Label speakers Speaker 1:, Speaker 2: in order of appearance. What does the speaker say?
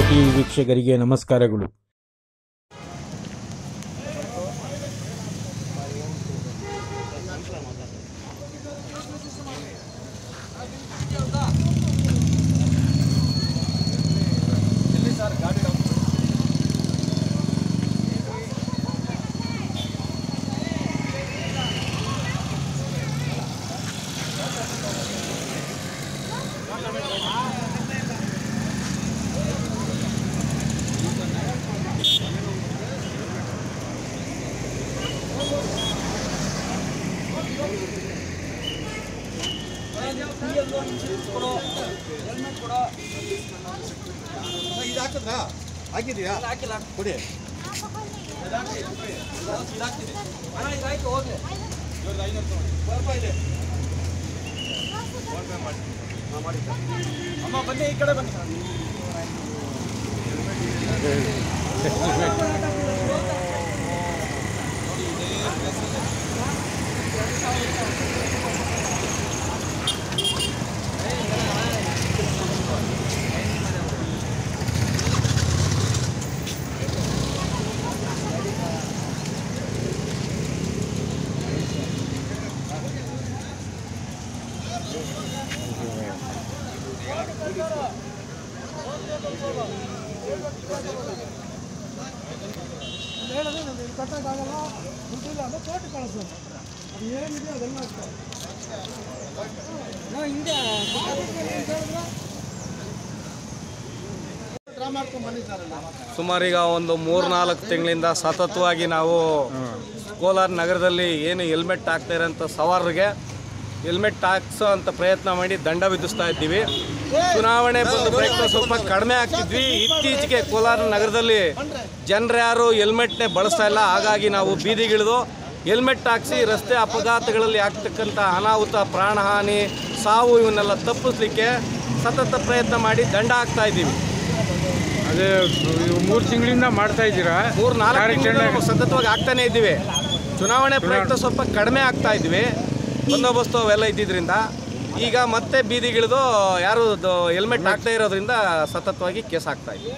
Speaker 1: TV ವೀಕ್ಷಕರಿಗೆ ನಮಸ್ಕಾರಗಳು.
Speaker 2: ಹಾಕಿದೀಯಾ ಕೊಡಿ ಅಮ್ಮ ಬನ್ನಿ ಈ ಕಡೆ ಬನ್ನಿ. ಕಟ್ಟಕ್ಕಾಗಲ್ಲ ದುಡ್ಡಿಲ್ಲ ಅಂದ್ರೆ ತೋಟ ಕಳಿಸೋದು ಅದು ಏನಿದೆ ಅದೆಲ್ಲ ಹಿಂಗೆ
Speaker 3: ಸುಮಾರೀಗ ಒಂದು 3-4 ತಿಂಗಳಿಂದ ಸತತವಾಗಿ ನಾವು ಕೋಲಾರ ನಗರದಲ್ಲಿ ಏನು ಹೆಲ್ಮೆಟ್ ಹಾಕ್ತಾ ಇರೋಂಥ ಸವಾರರಿಗೆ ಹೆಲ್ಮೆಟ್ ಹಾಕ್ಸೋ ಅಂತ ಪ್ರಯತ್ನ ಮಾಡಿ ದಂಡ ವಿಧಿಸ್ತಾ ಇದ್ದೀವಿ. ಚುನಾವಣೆ ಬಂದು ಪ್ರಯತ್ನ ಸ್ವಲ್ಪ ಕಡಿಮೆ ಆಗ್ತಿದ್ವಿ. ಇತ್ತೀಚೆಗೆ ಕೋಲಾರ ನಗರದಲ್ಲಿ ಜನರು ಯಾರು ಹೆಲ್ಮೆಟ್ನೇ ಬಳಸ್ತಾ ಇಲ್ಲ. ಹಾಗಾಗಿ ನಾವು ಬೀದಿಗಿಳಿದು ಹೆಲ್ಮೆಟ್ ಹಾಕಿಸಿ ರಸ್ತೆ ಅಪಘಾತಗಳಲ್ಲಿ ಆಗ್ತಕ್ಕಂಥ ಅನಾಹುತ, ಪ್ರಾಣಹಾನಿ, ಸಾವು ಇವನ್ನೆಲ್ಲ ತಪ್ಪಿಸ್ಲಿಕ್ಕೆ ಸತತ ಪ್ರಯತ್ನ ಮಾಡಿ ದಂಡ ಹಾಕ್ತಾ ಇದ್ದೀವಿ.
Speaker 1: ಅದೇ 3 ತಿಂಗಳಿಂದ ಮಾಡ್ತಾ ಇದ್ದೀರಾ?
Speaker 3: 3-4 ತಿಂಗಳು ಸತತವಾಗಿ ಆಗ್ತಾನೆ ಇದ್ದೀವಿ. ಚುನಾವಣೆ ಪ್ರಯತ್ನ ಸ್ವಲ್ಪ ಕಡಿಮೆ ಆಗ್ತಾ ಇದ್ವಿ, ಬಂದೋಬಸ್ತು ಅವೆಲ್ಲ ಇದ್ದಿದ್ದರಿಂದ. ಈಗ ಮತ್ತೆ ಬೀದಿಗಿಳಿದು ಯಾರು ಹೆಲ್ಮೆಟ್ ಹಾಕ್ತಾ ಇರೋದ್ರಿಂದ ಸತತವಾಗಿ ಕೇಸ್ ಆಗ್ತಾ ಇದ್ವಿ.